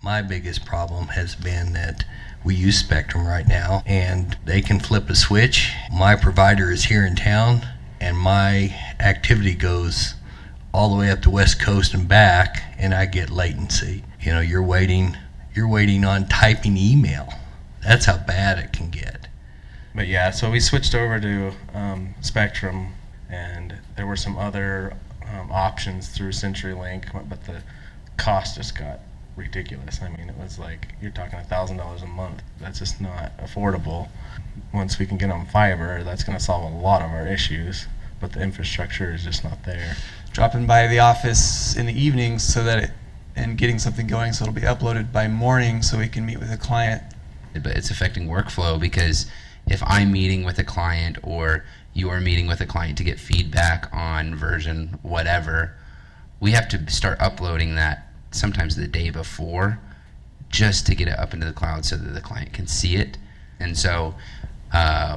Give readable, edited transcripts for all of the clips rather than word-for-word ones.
My biggest problem has been that we use Spectrum right now, and they can flip a switch. My provider is here in town, and my activity goes all the way up the West Coast and back, and I get latency. You know, you're waiting on typing email. That's how bad it can get. But yeah, so we switched over to Spectrum, and there were some other options through CenturyLink, but the cost just got ridiculous. I mean, it was like, you're talking $1,000 a month. That's just not affordable. Once we can get on fiber, that's going to solve a lot of our issues, but the infrastructure is just not there. Dropping by the office in the evenings and getting something going so it'll be uploaded by morning so we can meet with a client. But it's affecting workflow, because if I'm meeting with a client or you are meeting with a client to get feedback on version whatever, we have to start uploading that sometimes the day before just to get it up into the cloud so that the client can see it. And so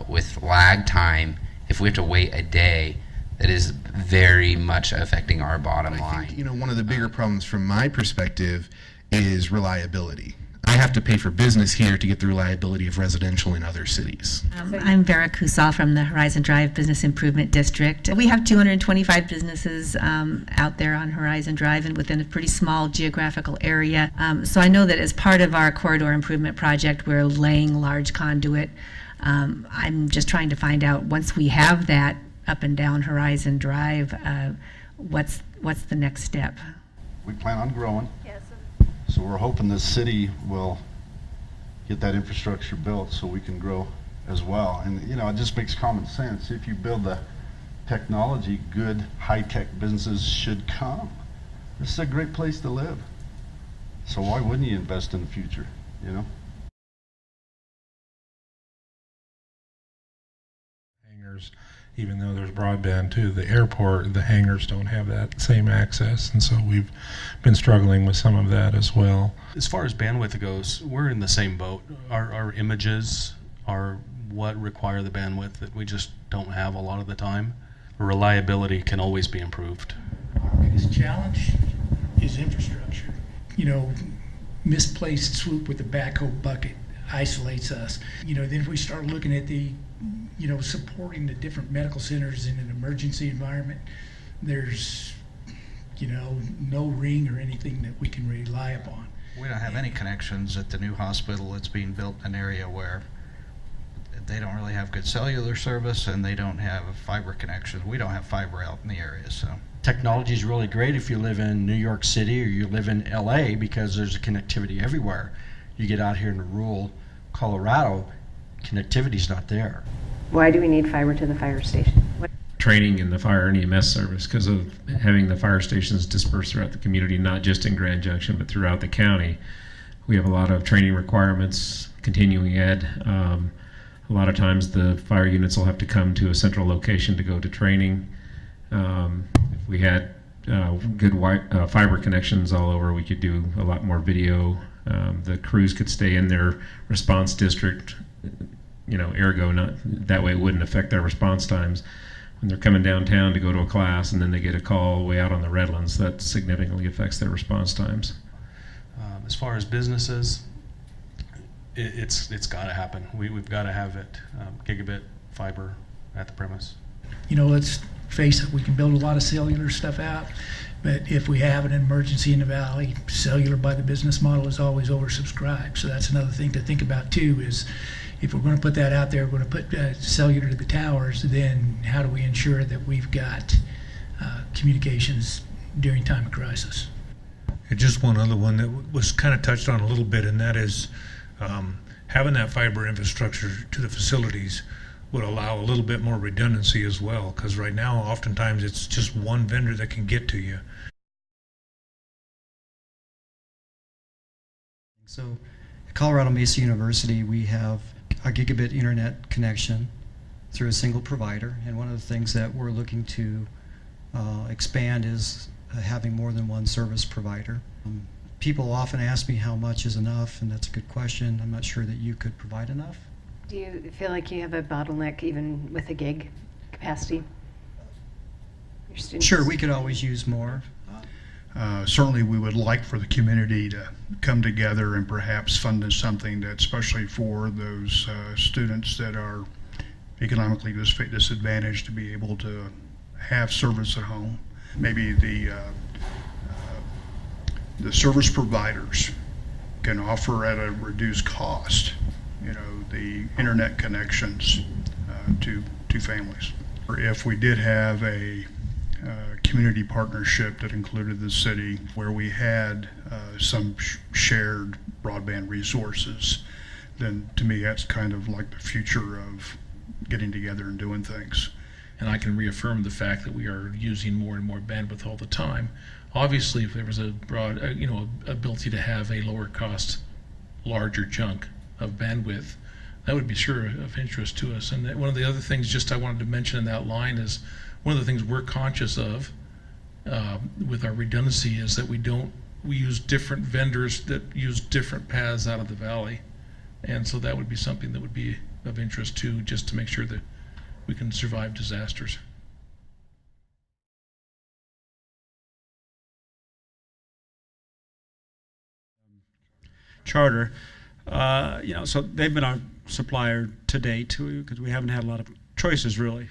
with lag time, if we have to wait a day, that is very much affecting our bottom line. I think, you know, one of the bigger problems from my perspective is reliability. I have to pay for business here to get the reliability of residential in other cities. I'm Vera Kusal from the Horizon Drive Business Improvement District. We have 225 businesses out there on Horizon Drive and within a pretty small geographical area. So I know that as part of our corridor improvement project, we're laying large conduit. I'm just trying to find out, once we have that up and down Horizon Drive, what's the next step? We plan on growing. So we're hoping the city will get that infrastructure built so we can grow as well. And you know, it just makes common sense. If you build the technology, good high-tech businesses should come. This is a great place to live. So why wouldn't you invest in the future, you know? Hangars, even though there's broadband to the airport, the hangars don't have that same access, and so we've been struggling with some of that as well. As far as bandwidth goes, we're in the same boat. Our images are what require the bandwidth that we just don't have a lot of the time. Reliability can always be improved. Our biggest challenge is infrastructure. You know, misplaced swoop with the backhoe bucket isolates us. You know, then if we start looking at the, you know, supporting the different medical centers in an emergency environment, there's, you know, no ring or anything that we can rely upon. We don't have any connections at the new hospital that's being built in an area where they don't really have good cellular service and they don't have fiber connections. We don't have fiber out in the area, so. Technology is really great if you live in New York City or you live in LA, because there's a connectivity everywhere. You get out here in rural Colorado, connectivity's not there. Why do we need fiber to the fire station? Training in the fire and EMS service, because of having the fire stations dispersed throughout the community, not just in Grand Junction, but throughout the county. We have a lot of training requirements, continuing ed. A lot of times the fire units will have to come to a central location to go to training. If we had good fiber connections all over, we could do a lot more video. The crews could stay in their response district, you know, ergo, not that way it wouldn't affect their response times. When they're coming downtown to go to a class and then they get a call way out on the Redlands, that significantly affects their response times. As far as businesses, it's got to happen. We've got to have it, gigabit fiber at the premise. You know, let's face it, we can build a lot of cellular stuff out, but if we have an emergency in the valley, cellular by the business model is always oversubscribed. So that's another thing to think about too, is if we're going to put that out there, we're going to put cellular to the towers, then how do we ensure that we've got communications during time of crisis? And just one other one that was kind of touched on a little bit, and that is having that fiber infrastructure to the facilities would allow a little bit more redundancy as well, because right now oftentimes it's just one vendor that can get to you. So at Colorado Mesa University, we have a gigabit internet connection through a single provider, and one of the things that we're looking to expand is having more than one service provider. People often ask me how much is enough, and that's a good question. I'm not sure that you could provide enough. Do you feel like you have a bottleneck even with a gig capacity? Your students? Sure, we could always use more. Certainly, we would like for the community to come together and perhaps fund something that, especially for those students that are economically disadvantaged, to be able to have service at home. Maybe the service providers can offer at a reduced cost, the internet connections to families. Or if we did have a community partnership that included the city, where we had some shared broadband resources, then to me that's kind of like the future of getting together and doing things. And I can reaffirm the fact that we are using more and more bandwidth all the time. Obviously, if there was a broad, ability to have a lower cost, larger chunk of bandwidth, that would be sure of interest to us. And that one of the other things just I wanted to mention in that line is one of the things we're conscious of with our redundancy is that we use different vendors that use different paths out of the valley. And so that would be something that would be of interest too, just to make sure that we can survive disasters. Charter, so they've been our supplier to date because we haven't had a lot of choices really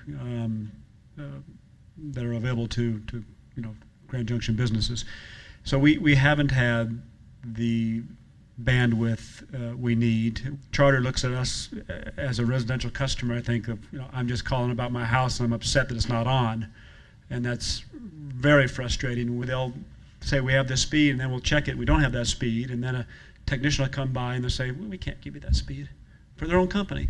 that are available to Grand Junction businesses. So we haven't had the bandwidth we need. Charter looks at us as a residential customer. I think of I'm just calling about my house and I'm upset that it's not on, and that's very frustrating. They'll say we have this speed and then we'll check it. We don't have that speed, and then a technician will come by and they'll say, well, we can't give you that speed for their own company.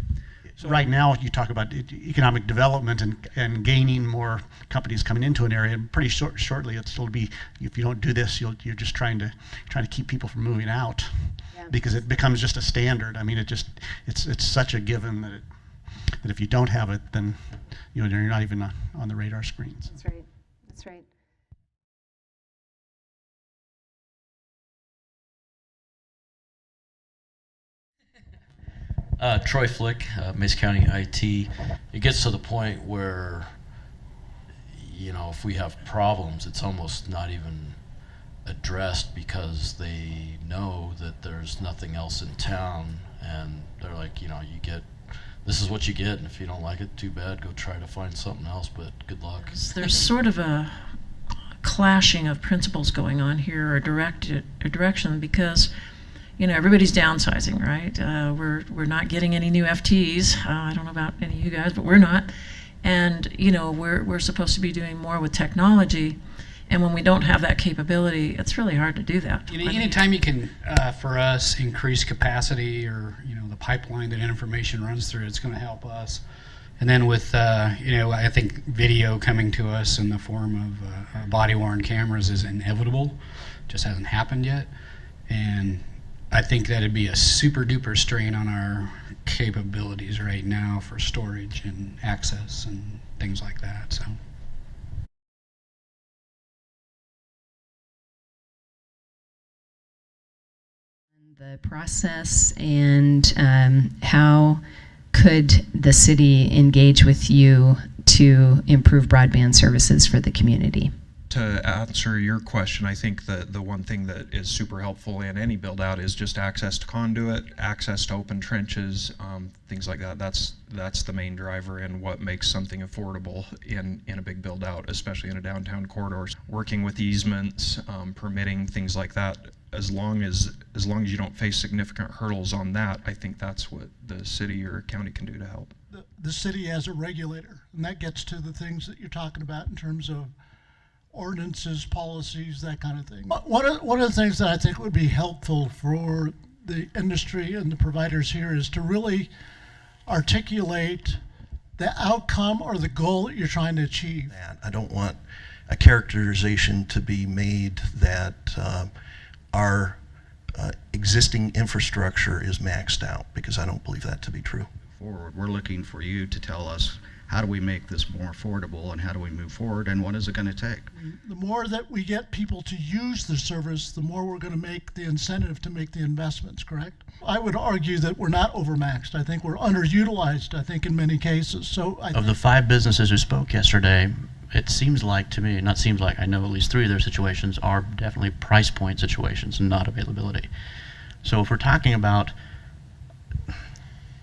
So right now, you talk about economic development and gaining more companies coming into an area. Pretty shortly, it'll be, if you don't do this, you're just trying to keep people from moving out, because it becomes just a standard. I mean, it's such a given that if you don't have it, then you're not even on the radar screens. That's right. That's right. Troy Flick, Mason County IT. It gets to the point where, if we have problems, it's almost not even addressed because they know that there's nothing else in town, and they're like, this is what you get, and if you don't like it, too bad, go try to find something else, but good luck. There's sort of a clashing of principles going on here, or direction, because everybody's downsizing, right? We're not getting any new FTs. I don't know about any of you guys, but we're not. And we're supposed to be doing more with technology, and when we don't have that capability, it's really hard to do that. Anytime you can, for us, increase capacity or the pipeline that information runs through, it's going to help us. And then with I think video coming to us in the form of body-worn cameras is inevitable. Just hasn't happened yet, and I think that'd be a super duper strain on our capabilities right now for storage and access and things like that. So. The process and how could the city engage with you to improve broadband services for the community? To answer your question, I think that the one thing that is super helpful in any build out is just access to conduit, access to open trenches, things like that. That's the main driver in what makes something affordable in a big build out, especially in a downtown corridor. Working with easements, permitting, things like that. As long as you don't face significant hurdles on that, I think that's what the city or county can do to help. The city as a regulator, and that gets to the things that you're talking about in terms of ordinances, policies, that kind of thing. One of the things that I think would be helpful for the industry and the providers here is to really articulate the outcome or the goal that you're trying to achieve. I don't want a characterization to be made that our existing infrastructure is maxed out, because I don't believe that to be true. Forward, we're looking for you to tell us, how do we make this more affordable, and how do we move forward, and what is it going to take? The more that we get people to use the service, the more we're going to make the incentive to make the investments, correct? I would argue that we're not overmaxed. I think we're underutilized, I think, in many cases. So of the 5 businesses who spoke yesterday, it seems like to me, not seems like, I know at least 3 of their situations are definitely price point situations and not availability. So if we're talking about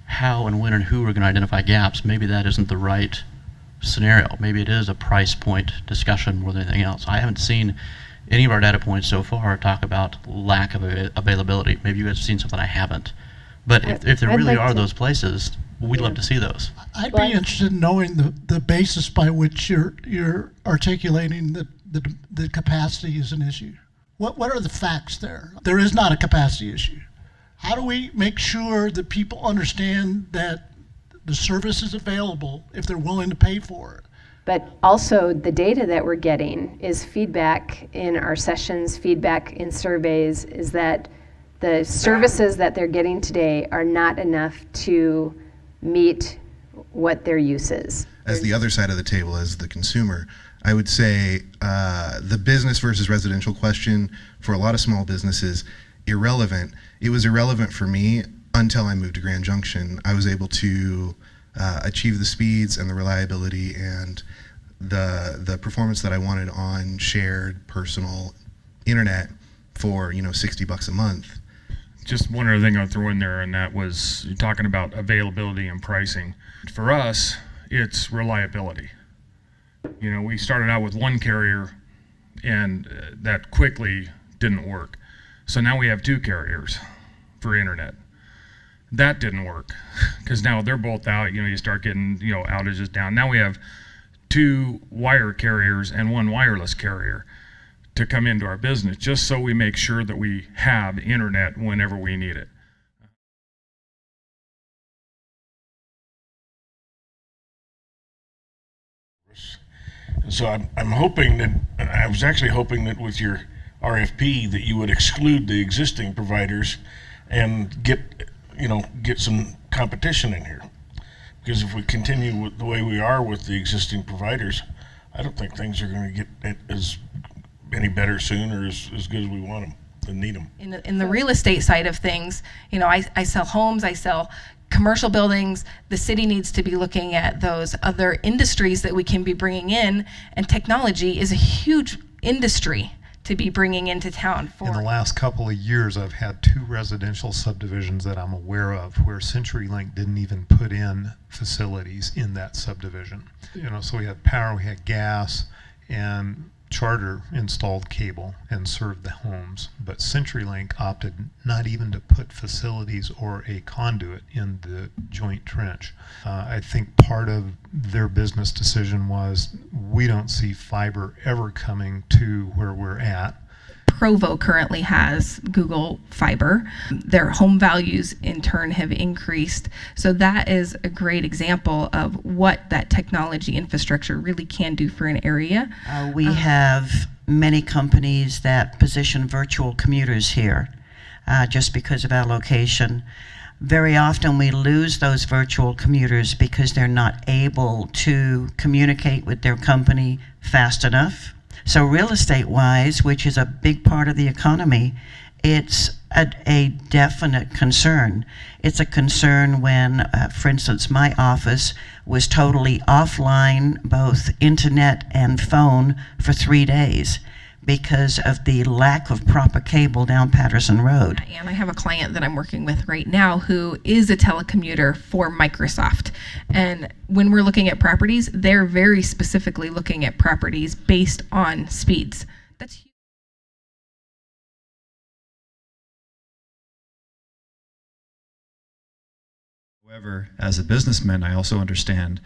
how and when and who we're going to identify gaps, maybe that isn't the right scenario. Maybe it is a price point discussion more than anything else. I haven't seen any of our data points so far talk about lack of availability. Maybe you guys have seen something I haven't. But if there really are those places, we'd love to see those. I'd be interested in knowing the basis by which you're articulating that the capacity is an issue. What are the facts there? There is not a capacity issue. How do we make sure that people understand that the service is available if they're willing to pay for it? But also the data that we're getting is feedback in our sessions, feedback in surveys, is that the services that they're getting today are not enough to meet what their use is. As the other side of the table, as the consumer, I would say the business versus residential question for a lot of small businesses, irrelevant. It was irrelevant for me until I moved to Grand Junction. I was able to achieve the speeds and the reliability and the performance that I wanted on shared personal internet for $60 a month. Just one other thing I'll throw in there, and that was you're talking about availability and pricing. For us, it's reliability. We started out with one carrier, and that quickly didn't work. So now we have 2 carriers for internet. That didn't work because now they're both out. You start getting outages down. Now we have 2 wire carriers and 1 wireless carrier to come into our business, just so we make sure that we have internet whenever we need it. So I'm hoping that, I was actually hoping that with your RFP that you would exclude the existing providers and get some competition in here. Because if we continue with the way we are with the existing providers, I don't think things are going to get as any better soon or as good as we want them and need them. In the real estate side of things, I sell homes, I sell commercial buildings. The city needs to be looking at those other industries that we can be bringing in, and technology is a huge industry to be bringing into town. In the last couple of years, I've had 2 residential subdivisions that I'm aware of where CenturyLink didn't even put in facilities in that subdivision. So we had power, we had gas, and Charter installed cable and served the homes, but CenturyLink opted not even to put facilities or a conduit in the joint trench. I think part of their business decision was we don't see fiber ever coming to where we're at. Provo currently has Google Fiber. Their home values in turn have increased. So that is a great example of what that technology infrastructure really can do for an area. We have many companies that position virtual commuters here just because of our location. Very often we lose those virtual commuters because they're not able to communicate with their company fast enough. So real estate-wise, which is a big part of the economy, it's a definite concern. It's a concern when, for instance, my office was totally offline, both internet and phone, for 3 days because of the lack of proper cable down Patterson Road. And I have a client that I'm working with right now who is a telecommuter for Microsoft. And when we're looking at properties, they're very specifically looking at properties based on speeds. That's huge. However, as a businessman, I also understand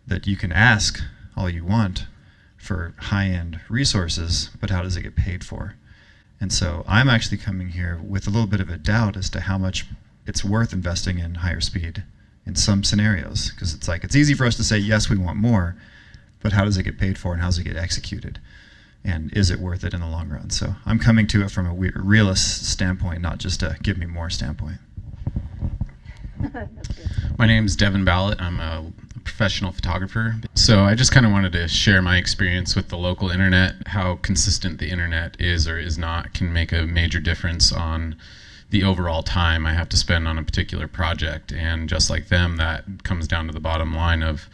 that you can ask all you want for high-end resources, but how does it get paid for? And so I'm actually coming here with a little bit of a doubt as to how much it's worth investing in higher speed in some scenarios, because it's easy for us to say, yes, we want more, but how does it get paid for and how does it get executed? And is it worth it in the long run? So I'm coming to it from a realist standpoint, not just a give me more standpoint. My name's Devin Ballett. I'm a professional photographer. So I just kind of wanted to share my experience with the local internet. How consistent the internet is or is not can make a major difference on the overall time I have to spend on a particular project. And just like them, that comes down to the bottom line of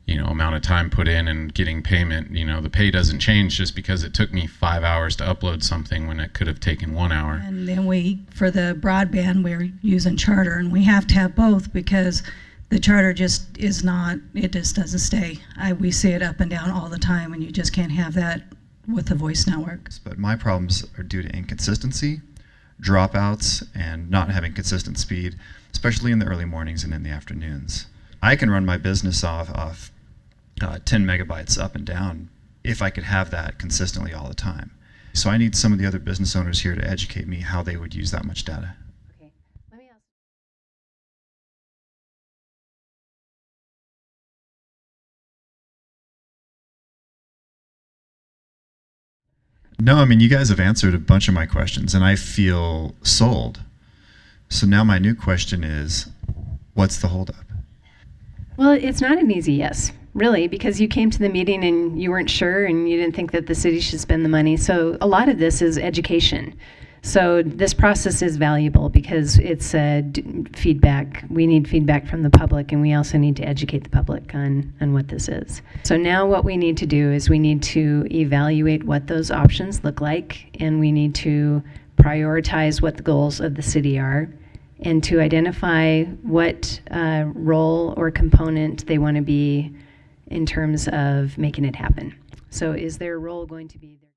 amount of time put in and getting payment. The pay doesn't change just because it took me 5 hours to upload something when it could have taken 1 hour. And then for the broadband, we're using Charter, and we have to have both because the Charter just doesn't stay. We see it up and down all the time, and you just can't have that with the voice network. But my problems are due to inconsistency, dropouts, and not having consistent speed, especially in the early mornings and in the afternoons. I can run my business off 10 megabytes up and down if I could have that consistently all the time. So I need some of the other business owners here to educate me how they would use that much data. Okay. Let me ask. No, I mean, you guys have answered a bunch of my questions, and I feel sold. So now my new question is, what's the holdup? Well, it's not an easy yes, really, because you came to the meeting and you weren't sure and you didn't think that the city should spend the money. So a lot of this is education. So this process is valuable because it's feedback. We need feedback from the public, and we also need to educate the public on what this is. So now what we need to do is we need to evaluate what those options look like, and we need to prioritize what the goals of the city are, and to identify what role or component they want to be in terms of making it happen. So is their role going to be there?